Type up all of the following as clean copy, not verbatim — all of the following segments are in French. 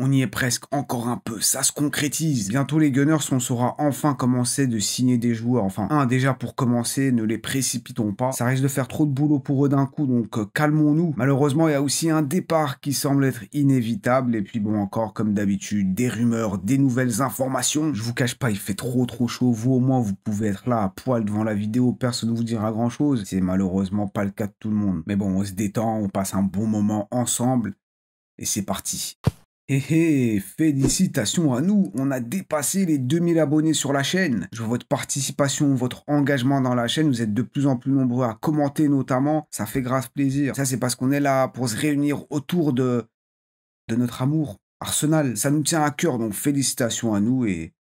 On y est presque, encore un peu, ça se concrétise. Bientôt les Gunners, on saura enfin commencer de signer des joueurs. Enfin, déjà pour commencer, ne les précipitons pas. Ça risque de faire trop de boulot pour eux d'un coup, donc calmons-nous. Malheureusement, il y a aussi un départ qui semble être inévitable. Et puis bon, encore comme d'habitude, des rumeurs, des nouvelles informations. Je vous cache pas, il fait trop chaud. Vous au moins, vous pouvez être là à poil devant la vidéo, personne ne vous dira grand chose. C'est malheureusement pas le cas de tout le monde. Mais bon, on se détend, on passe un bon moment ensemble. Et c'est parti. Félicitations à nous, on a dépassé les 2000 abonnés sur la chaîne. Je vois votre participation, votre engagement dans la chaîne, vous êtes de plus en plus nombreux à commenter notamment, ça fait grave plaisir. Ça c'est parce qu'on est là pour se réunir autour de notre amour. Arsenal, ça nous tient à cœur, donc félicitations à nous et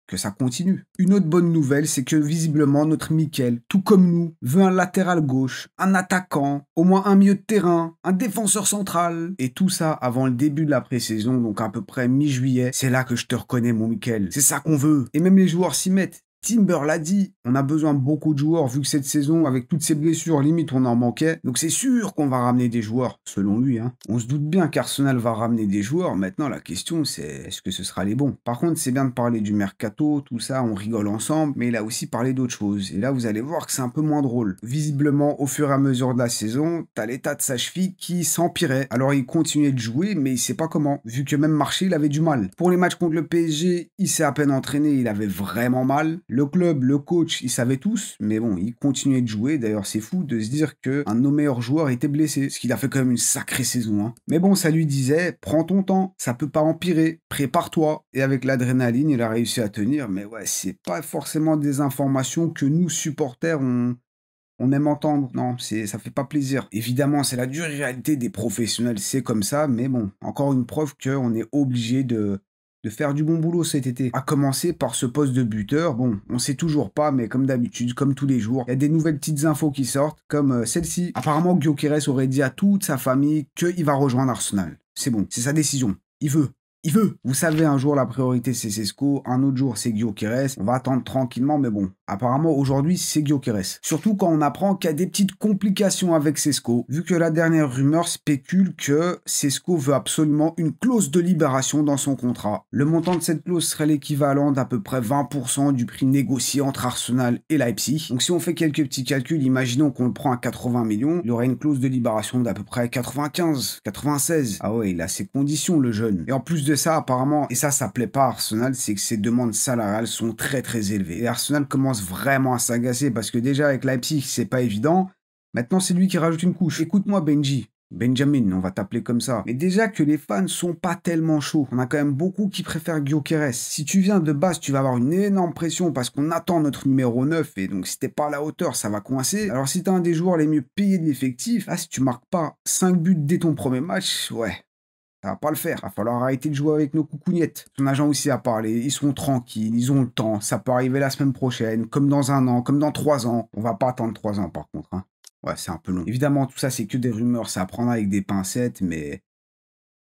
que ça continue. Une autre bonne nouvelle, c'est que visiblement notre Mikel, tout comme nous, veut un latéral gauche, un attaquant, au moins un milieu de terrain, un défenseur central. Et tout ça avant le début de la pré-saison, donc à peu près mi-juillet. C'est là que je te reconnais mon Mikel. C'est ça qu'on veut. Et même les joueurs s'y mettent. Timber l'a dit, on a besoin de beaucoup de joueurs vu que cette saison, avec toutes ces blessures, limite on en manquait. Donc c'est sûr qu'on va ramener des joueurs, selon lui. On se doute bien qu'Arsenal va ramener des joueurs. Maintenant la question c'est, est-ce que ce sera les bons? Par contre c'est bien de parler du mercato, tout ça, on rigole ensemble. Mais il a aussi parlé d'autres choses. Et là vous allez voir que c'est un peu moins drôle. Visiblement au fur et à mesure de la saison, t'as l'état de sa cheville qui s'empirait. Alors il continuait de jouer mais il sait pas comment. Vu que même Marché il avait du mal. Pour les matchs contre le PSG, il s'est à peine entraîné, il avait vraiment mal. Le club, le coach, ils savaient tous, mais bon, il continuait de jouer. D'ailleurs, c'est fou de se dire qu'un de nos meilleurs joueurs était blessé, ce qu'il a fait quand même une sacrée saison. Mais bon, ça lui disait, prends ton temps, ça peut pas empirer, prépare-toi. Et avec l'adrénaline, il a réussi à tenir, mais ouais, c'est pas forcément des informations que nous, supporters, on aime entendre. Non, ça fait pas plaisir. Évidemment, c'est la dure réalité des professionnels, c'est comme ça, mais bon, encore une preuve qu'on est obligé de faire du bon boulot cet été. À commencer par ce poste de buteur, bon, on sait toujours pas, mais comme d'habitude, comme tous les jours, il y a des nouvelles petites infos qui sortent, comme celle-ci. Apparemment, Gyökeres aurait dit à toute sa famille qu'il va rejoindre Arsenal. C'est bon, c'est sa décision. Il veut. Il veut. Vous savez, un jour, la priorité, c'est Sesco. Un autre jour, c'est Gyökeres. On va attendre tranquillement, mais bon. Apparemment, aujourd'hui, c'est Gyökeres. Surtout quand on apprend qu'il y a des petites complications avec Sesco. Vu que la dernière rumeur spécule que Sesco veut absolument une clause de libération dans son contrat. Le montant de cette clause serait l'équivalent d'à peu près 20% du prix négocié entre Arsenal et Leipzig. Donc si on fait quelques petits calculs, imaginons qu'on le prend à 80 millions, il aurait une clause de libération d'à peu près 95, 96. Ah ouais, il a ses conditions, le jeune. Et en plus de ça, apparemment, et ça plaît pas à Arsenal, c'est que ses demandes salariales sont très élevées. Et Arsenal commence vraiment à s'agacer parce que déjà avec Leipzig, c'est pas évident. Maintenant, c'est lui qui rajoute une couche. Écoute-moi, Benji. Benjamin, on va t'appeler comme ça. Mais déjà que les fans sont pas tellement chauds. On a quand même beaucoup qui préfèrent Gyökeres. Si tu viens de base, tu vas avoir une énorme pression parce qu'on attend notre numéro 9 et donc si t'es pas à la hauteur, ça va coincer. Alors si t'es un des joueurs les mieux payés de l'effectif, là si tu marques pas 5 buts dès ton premier match, ouais. Ça va pas le faire. Va falloir arrêter de jouer avec nos coucougnettes. Son agent aussi a parlé. Ils sont tranquilles. Ils ont le temps. Ça peut arriver la semaine prochaine. Comme dans 1 an. Comme dans 3 ans. On va pas attendre 3 ans par contre. Ouais, c'est un peu long. Évidemment, tout ça, c'est que des rumeurs. Ça prendra avec des pincettes. Mais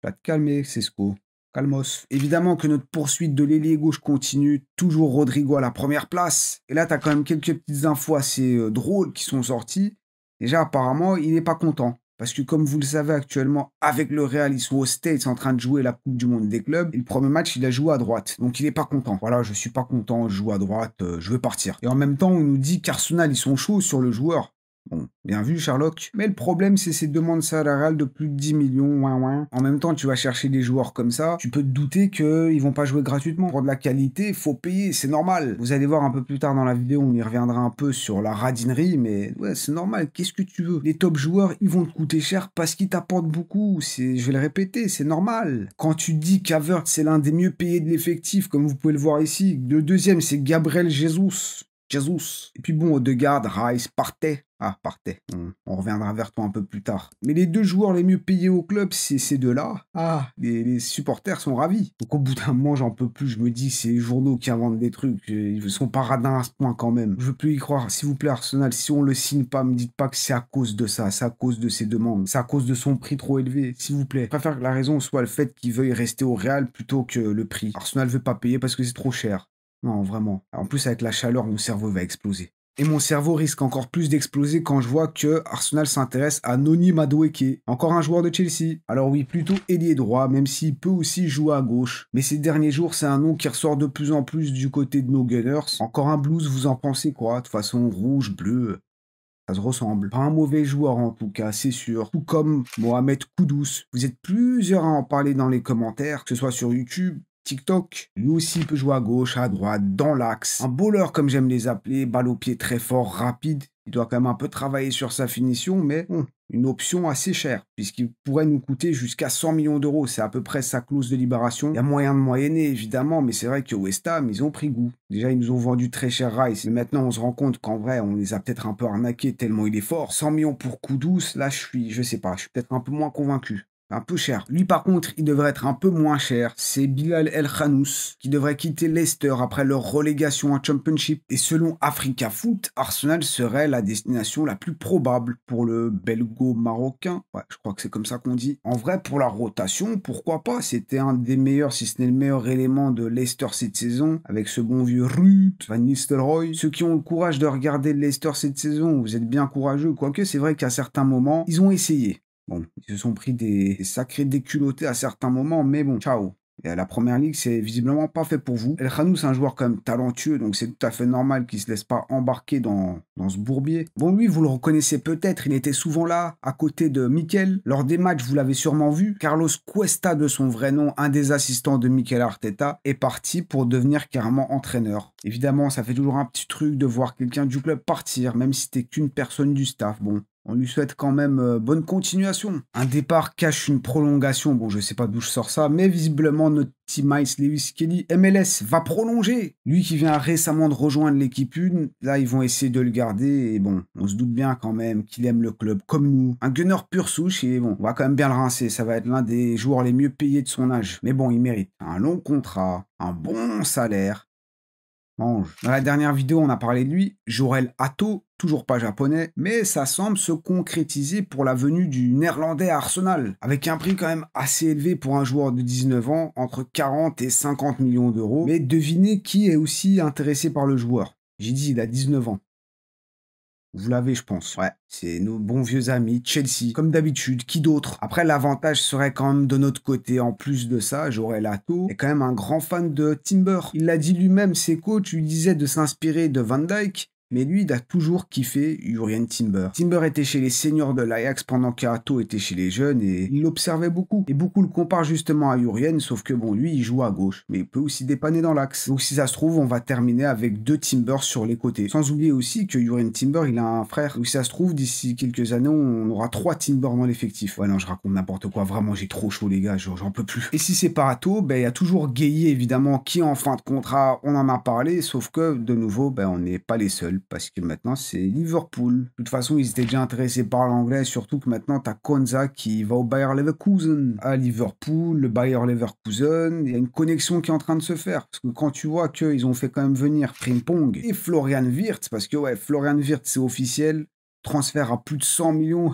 va te calmer, Sesco. Calmos. Évidemment que notre poursuite de l'ailier gauche continue. Toujours Rodrigo à la première place. Et là, t'as quand même quelques petites infos assez drôles qui sont sorties. Déjà, apparemment, il n'est pas content. Parce que comme vous le savez actuellement, avec le Real, ils sont aux States en train de jouer la Coupe du Monde des clubs. Et le premier match, il a joué à droite. Donc il est pas content. Voilà, je suis pas content, je joue à droite, je veux partir. Et en même temps, on nous dit qu'Arsenal, ils sont chauds sur le joueur. Bon, bien vu Sherlock. Mais le problème, c'est ces demandes salariales de plus de 10 millions, ouin. En même temps, tu vas chercher des joueurs comme ça, tu peux te douter qu'ils vont pas jouer gratuitement. Pour de la qualité, faut payer, c'est normal. Vous allez voir un peu plus tard dans la vidéo, on y reviendra un peu sur la radinerie, mais ouais, c'est normal, qu'est-ce que tu veux? Les top joueurs, ils vont te coûter cher parce qu'ils t'apportent beaucoup, je vais le répéter, c'est normal. Quand tu dis qu'Havertz, c'est l'un des mieux payés de l'effectif, comme vous pouvez le voir ici, le deuxième, c'est Gabriel Jesus. Et puis bon, Odegaard, Rice, Partey. Ah, Partey. On reviendra vers toi un peu plus tard. Mais les deux joueurs les mieux payés au club, c'est ces deux-là. Ah, les supporters sont ravis. Donc au bout d'un moment, j'en peux plus. Je me dis, c'est les journaux qui inventent des trucs. Ils sont pas radins à ce point quand même. Je veux plus y croire. S'il vous plaît, Arsenal, si on le signe pas, me dites pas que c'est à cause de ça. C'est à cause de ses demandes. C'est à cause de son prix trop élevé. S'il vous plaît. Je préfère que la raison soit le fait qu'il veuille rester au Real plutôt que le prix. Arsenal veut pas payer parce que c'est trop cher. Non, vraiment. En plus, avec la chaleur, mon cerveau va exploser. Et mon cerveau risque encore plus d'exploser quand je vois que Arsenal s'intéresse à Noni Madueke, encore un joueur de Chelsea. Alors oui, plutôt ailier droit, même s'il peut aussi jouer à gauche. Mais ces derniers jours, c'est un nom qui ressort de plus en plus du côté de nos Gunners. Encore un blues, vous en pensez quoi? De toute façon, rouge, bleu, ça se ressemble. Pas un mauvais joueur en tout cas, c'est sûr. Tout comme Mohamed Kudus. Vous êtes plusieurs à en parler dans les commentaires, que ce soit sur YouTube, TikTok. Lui aussi peut jouer à gauche, à droite, dans l'axe. Un bowler comme j'aime les appeler, balle au pied très fort, rapide. Il doit quand même un peu travailler sur sa finition, mais bon, une option assez chère, puisqu'il pourrait nous coûter jusqu'à 100 millions d'euros. C'est à peu près sa clause de libération. Il y a moyen de moyenner, évidemment, mais c'est vrai que West Ham, ils ont pris goût. Déjà, ils nous ont vendu très cher Rice, mais maintenant, on se rend compte qu'en vrai, on les a peut-être un peu arnaqués tellement il est fort. 100 millions pour Kudus, là, je sais pas, je suis peut-être un peu moins convaincu. Un peu cher. Lui, par contre, il devrait être un peu moins cher. C'est Bilal El Khanous qui devrait quitter Leicester après leur relégation en Championship. Et selon Africa Foot, Arsenal serait la destination la plus probable pour le belgo-marocain. Ouais, je crois que c'est comme ça qu'on dit. En vrai, pour la rotation, pourquoi pas? C'était un des meilleurs, si ce n'est le meilleur élément de Leicester cette saison, avec ce bon vieux Ruud Van Nistelrooy. Ceux qui ont le courage de regarder Leicester cette saison, vous êtes bien courageux. Quoique, c'est vrai qu'à certains moments, ils ont essayé. Bon, ils se sont pris des sacrés déculottés à certains moments, mais bon, ciao. Et la première ligue, c'est visiblement pas fait pour vous. El Khanous, c'est un joueur quand même talentueux, donc c'est tout à fait normal qu'il se laisse pas embarquer dans ce bourbier. Bon, lui, vous le reconnaissez peut-être, il était souvent là, à côté de Mikel. Lors des matchs, vous l'avez sûrement vu. Carlos Cuesta, de son vrai nom, un des assistants de Mikel Arteta, est parti pour devenir carrément entraîneur. Évidemment, ça fait toujours un petit truc de voir quelqu'un du club partir, même si c'était qu'une personne du staff. Bon, on lui souhaite quand même bonne continuation. Un départ cache une prolongation. Bon, je sais pas d'où je sors ça, mais visiblement, notre petit Miles Lewis Kelly, MLS, va prolonger. Lui qui vient récemment de rejoindre l'équipe 1, là, ils vont essayer de le garder. Et bon, on se doute bien quand même qu'il aime le club comme nous. Un gunner pur souche et bon, on va quand même bien le rincer. Ça va être l'un des joueurs les mieux payés de son âge. Mais bon, il mérite un long contrat, un bon salaire. Mange. Dans la dernière vidéo, on a parlé de lui, Jorel Hato, toujours pas japonais, mais ça semble se concrétiser pour la venue du néerlandais à Arsenal, avec un prix quand même assez élevé pour un joueur de 19 ans, entre 40 et 50 millions d'euros. Mais devinez qui est aussi intéressé par le joueur. J'ai dit, il a 19 ans. Vous l'avez, je pense. Ouais, c'est nos bons vieux amis, Chelsea. Comme d'habitude, qui d'autre? Après, l'avantage serait quand même de notre côté. En plus de ça, Jorel Hato est quand même un grand fan de Timber. Il l'a dit lui-même, ses coachs lui disaient de s'inspirer de Van Dijk. Mais lui, il a toujours kiffé Jurrien Timber. Timber était chez les seniors de l'Ajax pendant qu'Hato était chez les jeunes et il l'observait beaucoup. Et beaucoup le comparent justement à Jurrien, sauf que bon, lui, il joue à gauche, mais il peut aussi dépanner dans l'axe. Donc si ça se trouve, on va terminer avec 2 Timbers sur les côtés. Sans oublier aussi que Jurrien Timber, il a un frère. Donc si ça se trouve, d'ici quelques années, on aura 3 Timbers dans l'effectif. Ouais, non, je raconte n'importe quoi. Vraiment, j'ai trop chaud, les gars, j'en peux plus. Et si c'est pas Hato, ben il y a toujours Gueye, évidemment, qui est en fin de contrat. On en a parlé, sauf que, de nouveau, ben on n'est pas les seuls. Parce que maintenant, c'est Liverpool. De toute façon, ils étaient déjà intéressés par l'anglais, surtout que maintenant, t'as Konza qui va au Bayer Leverkusen. À Liverpool, le Bayer Leverkusen, il y a une connexion qui est en train de se faire. Parce que quand tu vois qu'ils ont fait quand même venir Frimpong et Florian Wirtz, parce que ouais, Florian Wirtz, c'est officiel, transfert à plus de 100 millions,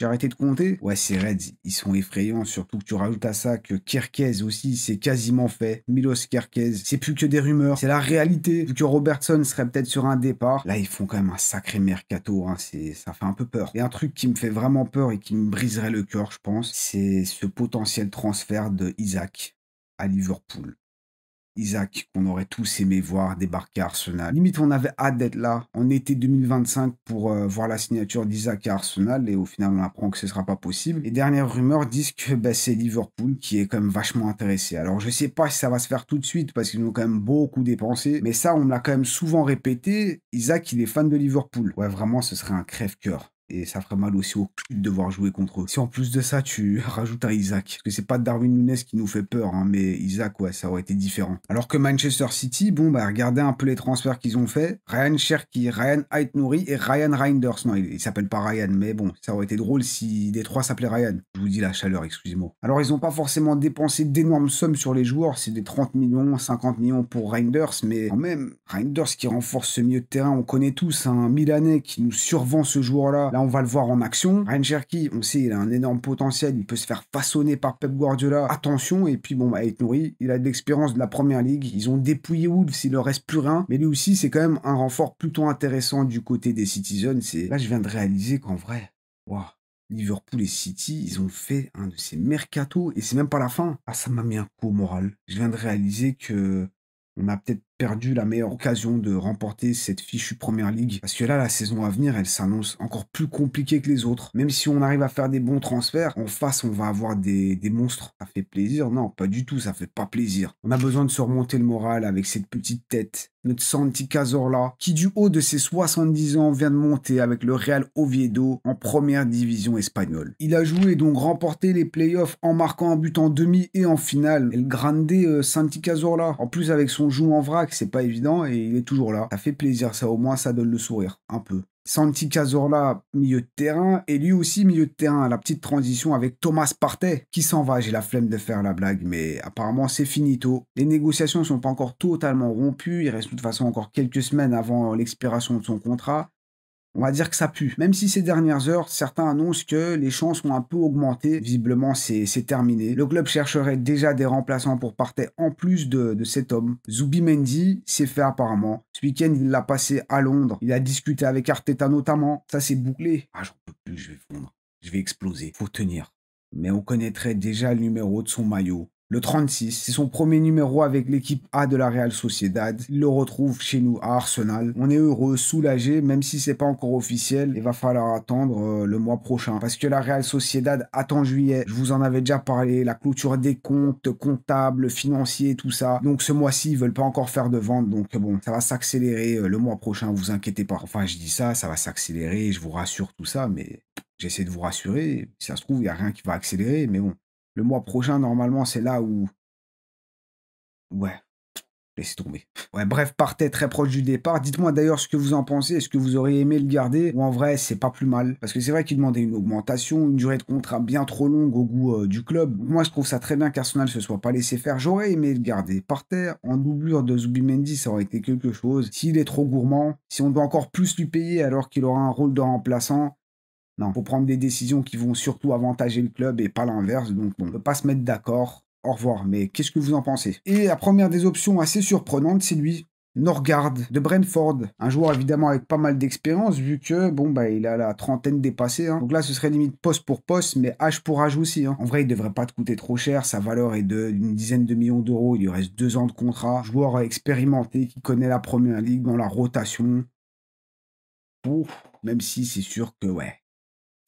j'ai arrêté de compter. Ouais, ces Reds, ils sont effrayants, surtout que tu rajoutes à ça que Kerkez aussi, c'est quasiment fait. Milos Kerkez, c'est plus que des rumeurs, c'est la réalité. Vu que Robertson serait peut-être sur un départ, là, ils font quand même un sacré mercato, hein, ça fait un peu peur. Et un truc qui me fait vraiment peur et qui me briserait le cœur, je pense, c'est ce potentiel transfert de Isaac à Liverpool. Isaac, qu'on aurait tous aimé voir débarquer à Arsenal. Limite, on avait hâte d'être là en été 2025 pour voir la signature d'Isaac à Arsenal et au final, on apprend que ce ne sera pas possible. Les dernières rumeurs disent que c'est Liverpool qui est quand même vachement intéressé. Alors, je sais pas si ça va se faire tout de suite parce qu'ils ont quand même beaucoup dépensé, mais ça, on me l'a quand même souvent répété. Isaac, il est fan de Liverpool. Ouais, vraiment, ce serait un crève-cœur. Et ça ferait mal aussi au cul de devoir jouer contre eux. Si en plus de ça, tu rajoutes un Isaac. Parce que c'est pas Darwin Núñez qui nous fait peur, hein, mais Isaac, ouais, ça aurait été différent. Alors que Manchester City, bon, bah, regardez un peu les transferts qu'ils ont fait. Ryan Cherki, Ryan Aït-Nouri et Ryan Reinders. Non, il s'appelle pas Ryan, mais bon, ça aurait été drôle si les 3 s'appelaient Ryan. Je vous dis la chaleur, excusez-moi. Alors, ils ont pas forcément dépensé d'énormes sommes sur les joueurs. C'est des 30 millions, 50 millions pour Reinders, mais quand même, Reinders qui renforce ce milieu de terrain, on connaît tous un Milanais qui nous survend ce joueur-là. Là, on va le voir en action. Ryan Cherki, on sait, il a un énorme potentiel. Il peut se faire façonner par Pep Guardiola. Attention. Et puis, bon, Ait Nouri, il a de l'expérience de la première ligue. Ils ont dépouillé Wolves, il leur reste plus rien. Mais lui aussi, c'est quand même un renfort plutôt intéressant du côté des Citizens. Là, je viens de réaliser qu'en vrai, waouh. Liverpool et City, ils ont fait un de ces mercatos et c'est même pas la fin. Ah, ça m'a mis un coup au moral. Je viens de réaliser que on a peut-être perdu la meilleure occasion de remporter cette fichue Première Ligue. Parce que là, la saison à venir, elle s'annonce encore plus compliquée que les autres. Même si on arrive à faire des bons transferts, en face, on va avoir des monstres. Ça fait plaisir? Non, pas du tout, ça fait pas plaisir. On a besoin de se remonter le moral avec cette petite tête. Notre Santi Cazorla, qui du haut de ses 70 ans vient de monter avec le Real Oviedo en première division espagnole. Il a joué et donc remporté les playoffs en marquant un but en demi et en finale. Et le grande Santi Cazorla, en plus avec son joue en vrac, c'est pas évident et il est toujours là. Ça fait plaisir, ça au moins ça donne le sourire, un peu. Santi Cazorla, milieu de terrain, et lui aussi milieu de terrain, la petite transition avec Thomas Partey, qui s'en va, j'ai la flemme de faire la blague, mais apparemment c'est finito. Les négociations sont pas encore totalement rompues, il reste de toute façon encore quelques semaines avant l'expiration de son contrat. On va dire que ça pue. Même si ces dernières heures, certains annoncent que les chances ont un peu augmenté. Visiblement, c'est terminé. Le club chercherait déjà des remplaçants pour Partey en plus de cet homme. Zubimendi, c'est fait apparemment. Ce week-end, il l'a passé à Londres. Il a discuté avec Arteta notamment. Ça, c'est bouclé. Ah, j'en peux plus, je vais fondre. Je vais exploser. Faut tenir. Mais on connaîtrait déjà le numéro de son maillot. Le 36, c'est son premier numéro avec l'équipe A de la Real Sociedad. Il le retrouve chez nous à Arsenal. On est heureux, soulagé, même si c'est pas encore officiel. Il va falloir attendre le mois prochain. Parce que la Real Sociedad attend juillet. Je vous en avais déjà parlé. La clôture des comptes, comptables, financiers, tout ça. Donc ce mois-ci, ils veulent pas encore faire de vente. Donc bon, ça va s'accélérer le mois prochain, vous inquiétez pas. Enfin, je dis ça, ça va s'accélérer. Je vous rassure tout ça, mais j'essaie de vous rassurer. Si ça se trouve, il n'y a rien qui va accélérer, mais bon. Le mois prochain, normalement, c'est là où... Ouais, laissez tomber. Ouais, bref, Partey très proche du départ. Dites-moi d'ailleurs ce que vous en pensez. Est-ce que vous auriez aimé le garder? Ou en vrai, c'est pas plus mal? Parce que c'est vrai qu'il demandait une augmentation, une durée de contrat bien trop longue au goût du club. Moi, je trouve ça très bien qu'Arsenal se soit pas laissé faire. J'aurais aimé le garder. Partey en doublure de Zubimendi, ça aurait été quelque chose. S'il est trop gourmand, si on doit encore plus lui payer alors qu'il aura un rôle de remplaçant... Non, faut prendre des décisions qui vont surtout avantager le club et pas l'inverse. Donc, on ne peut pas se mettre d'accord. Au revoir. Mais qu'est-ce que vous en pensez? Et la première des options assez surprenante, c'est lui. Norgard de Brentford. Un joueur évidemment avec pas mal d'expérience vu que, bon, bah, il a la trentaine dépassée. Hein. Donc là, ce serait limite poste pour poste, mais âge pour âge aussi. Hein. En vrai, il devrait pas te coûter trop cher. Sa valeur est d'une dizaine de millions d'euros. Il lui reste 2 ans de contrat. Joueur expérimenté qui connaît la première ligue dans la rotation. Ouf, même si c'est sûr que, ouais.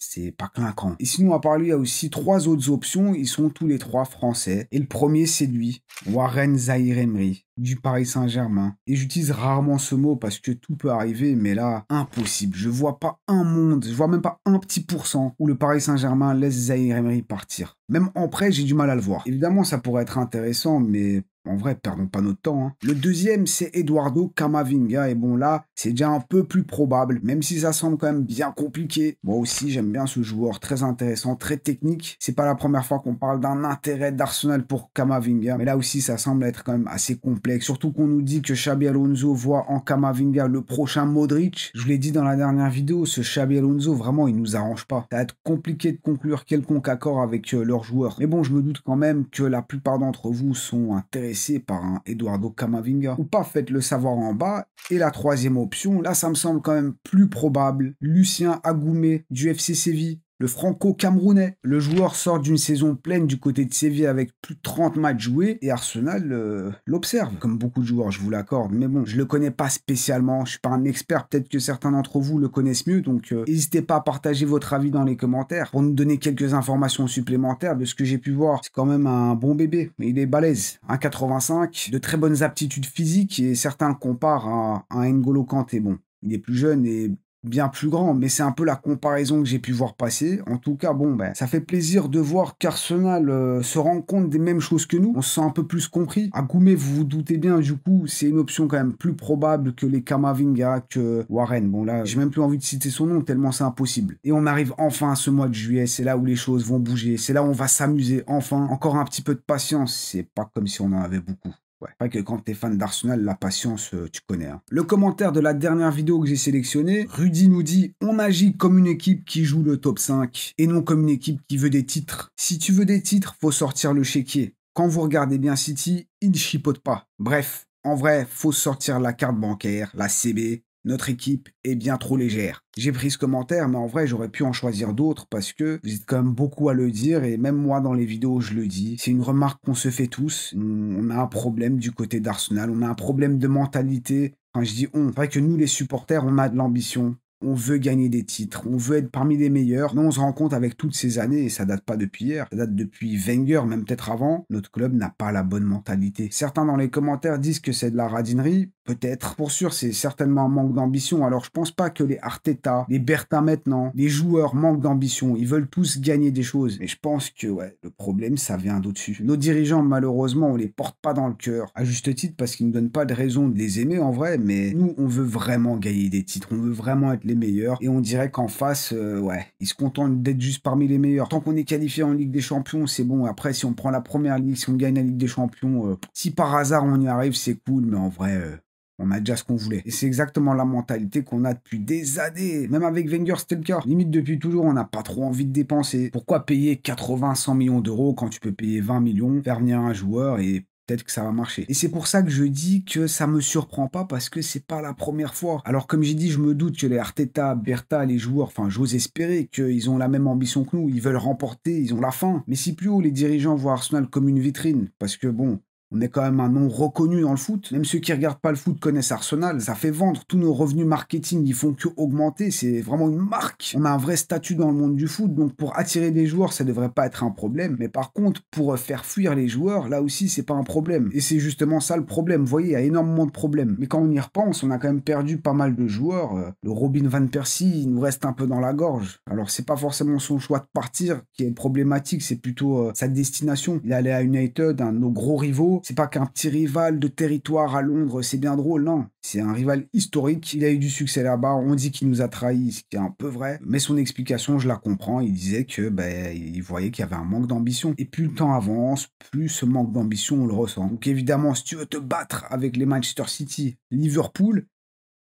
C'est pas clinquant. Et sinon, à part lui, il y a aussi 3 autres options. Ils sont tous les 3 français. Et le premier, c'est lui, Warren Zaïre-Emery, du Paris Saint-Germain. Et j'utilise rarement ce mot parce que tout peut arriver, mais là, impossible. Je vois pas un monde, je vois même pas un petit pourcent où le Paris Saint-Germain laisse Zaïre-Emery partir. Même en prêt, j'ai du mal à le voir. Évidemment, ça pourrait être intéressant, mais... En vrai, perdons pas notre temps. Hein. Le deuxième, c'est Eduardo Camavinga. Et bon, là, c'est déjà un peu plus probable, même si ça semble quand même bien compliqué. Moi aussi, j'aime bien ce joueur, très intéressant, très technique. C'est pas la première fois qu'on parle d'un intérêt d'Arsenal pour Camavinga. Mais là aussi, ça semble être quand même assez complexe. Surtout qu'on nous dit que Xabi Alonso voit en Camavinga le prochain Modric. Je vous l'ai dit dans la dernière vidéo, ce Xabi Alonso, vraiment, il nous arrange pas. Ça va être compliqué de conclure quelconque accord avec leurs joueurs. Mais bon, je me doute quand même que la plupart d'entre vous sont intéressés par un Eduardo Camavinga ou pas, faites-le savoir en bas. Et la troisième option, là ça me semble quand même plus probable, Lucien Agoumé du FC Séville. Le franco-camerounais, le joueur sort d'une saison pleine du côté de Séville avec plus de 30 matchs joués et Arsenal l'observe, comme beaucoup de joueurs, je vous l'accorde. Mais bon, je le connais pas spécialement, je suis pas un expert, peut-être que certains d'entre vous le connaissent mieux, donc n'hésitez pas à partager votre avis dans les commentaires pour nous donner quelques informations supplémentaires de ce que j'ai pu voir. C'est quand même un bon bébé, mais il est balèze. 1,85, de très bonnes aptitudes physiques et certains le comparent à un N'Golo Kanté. Bon, il est plus jeune et bien plus grand, mais c'est un peu la comparaison que j'ai pu voir passer. En tout cas, bon, ben, ça fait plaisir de voir qu'Arsenal se rend compte des mêmes choses que nous. On se sent un peu plus compris. Agoumé, vous vous doutez bien, du coup, c'est une option quand même plus probable que les Camavinga, que Warren. Bon, là, j'ai même plus envie de citer son nom, tellement c'est impossible. Et on arrive enfin à ce mois de juillet, c'est là où les choses vont bouger, c'est là où on va s'amuser, enfin. Encore un petit peu de patience, c'est pas comme si on en avait beaucoup. Ouais, pas que quand t'es fan d'Arsenal, la patience, tu connais, hein. Le commentaire de la dernière vidéo que j'ai sélectionné, Rudy nous dit: «On agit comme une équipe qui joue le top 5 et non comme une équipe qui veut des titres. Si tu veux des titres, faut sortir le chéquier. Quand vous regardez bien City, ils chipotent pas. Bref, en vrai, faut sortir la carte bancaire, la CB. Notre équipe est bien trop légère.» J'ai pris ce commentaire, mais en vrai, j'aurais pu en choisir d'autres parce que vous êtes quand même beaucoup à le dire et même moi, dans les vidéos, je le dis. C'est une remarque qu'on se fait tous. On a un problème du côté d'Arsenal. On a un problème de mentalité. Enfin, je dis on. C'est vrai que nous, les supporters, on a de l'ambition. On veut gagner des titres, on veut être parmi les meilleurs. Mais on se rend compte avec toutes ces années, et ça date pas depuis hier, ça date depuis Wenger, même peut-être avant, notre club n'a pas la bonne mentalité. Certains dans les commentaires disent que c'est de la radinerie, peut-être. Pour sûr, c'est certainement un manque d'ambition. Alors je pense pas que les Arteta, les Bertha maintenant, les joueurs manquent d'ambition. Ils veulent tous gagner des choses. Mais je pense que ouais, le problème, ça vient d'au-dessus. Nos dirigeants, malheureusement, on les porte pas dans le cœur. À juste titre, parce qu'ils ne donnent pas de raison de les aimer en vrai, mais nous, on veut vraiment gagner des titres. On veut vraiment être les meilleurs. Et on dirait qu'en face, ouais, ils se contentent d'être juste parmi les meilleurs. Tant qu'on est qualifié en Ligue des Champions, c'est bon. Après, si on prend la première ligue, si on gagne la Ligue des Champions, si par hasard on y arrive, c'est cool. Mais en vrai, on a déjà ce qu'on voulait. Et c'est exactement la mentalité qu'on a depuis des années. Même avec Wenger, c'était le cas. Limite, depuis toujours, on n'a pas trop envie de dépenser. Pourquoi payer 80, 100 millions d'euros quand tu peux payer 20 millions, faire venir un joueur et peut-être que ça va marcher. Et c'est pour ça que je dis que ça me surprend pas parce que c'est pas la première fois. Alors comme j'ai dit, je me doute que les Arteta, Bertha, les joueurs, enfin j'ose espérer qu'ils ont la même ambition que nous, ils veulent remporter, ils ont la faim. Mais si plus haut les dirigeants voient Arsenal comme une vitrine, parce que bon, on est quand même un nom reconnu dans le foot. Même ceux qui regardent pas le foot connaissent Arsenal. Ça fait vendre. Tous nos revenus marketing, ils font que augmenter. C'est vraiment une marque. On a un vrai statut dans le monde du foot. Donc pour attirer des joueurs, ça devrait pas être un problème. Mais par contre, pour faire fuir les joueurs, là aussi, c'est pas un problème. Et c'est justement ça le problème. Vous voyez, il y a énormément de problèmes. Mais quand on y repense, on a quand même perdu pas mal de joueurs. Le Robin van Persie, il nous reste un peu dans la gorge. Alors c'est pas forcément son choix de partir qui est problématique. C'est plutôt sa destination. Il allait à United, un de nos gros rivaux. C'est pas qu'un petit rival de territoire à Londres, c'est bien drôle, non. C'est un rival historique, il a eu du succès là-bas, on dit qu'il nous a trahis, ce qui est un peu vrai. Mais son explication, je la comprends, il disait que il voyait qu'il y avait un manque d'ambition. Et plus le temps avance, plus ce manque d'ambition, on le ressent. Donc évidemment, si tu veux te battre avec les Manchester City, Liverpool,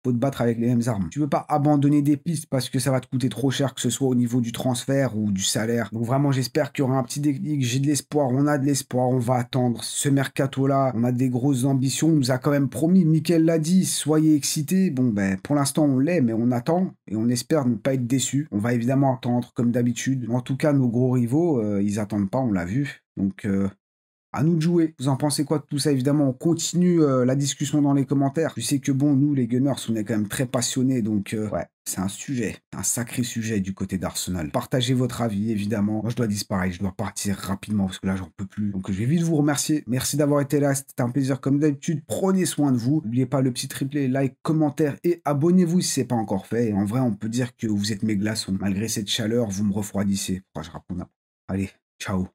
faut te battre avec les mêmes armes. Tu veux pas abandonner des pistes parce que ça va te coûter trop cher, que ce soit au niveau du transfert ou du salaire. Donc vraiment, j'espère qu'il y aura un petit déclic. J'ai de l'espoir, on a de l'espoir, on va attendre ce mercato-là. On a des grosses ambitions, on nous a quand même promis, Mikel l'a dit, soyez excités. Bon, pour l'instant, on l'est, mais on attend et on espère ne pas être déçus. On va évidemment attendre comme d'habitude. En tout cas, nos gros rivaux, ils attendent pas, on l'a vu. Donc, à nous de jouer. Vous en pensez quoi de tout ça? Évidemment, on continue la discussion dans les commentaires. Je sais que bon, nous, les Gunners, on est quand même très passionnés. Donc, ouais, c'est un sujet, un sacré sujet du côté d'Arsenal. Partagez votre avis, évidemment. Moi, je dois disparaître, je dois partir rapidement parce que là, j'en peux plus. Donc, je vais vite vous remercier. Merci d'avoir été là. C'était un plaisir comme d'habitude. Prenez soin de vous. N'oubliez pas le petit triplé, like, commentaire et abonnez-vous si ce n'est pas encore fait. Et en vrai, on peut dire que vous êtes mes glaçons. Malgré cette chaleur, vous me refroidissez. Pourquoi je raconte? Allez, ciao.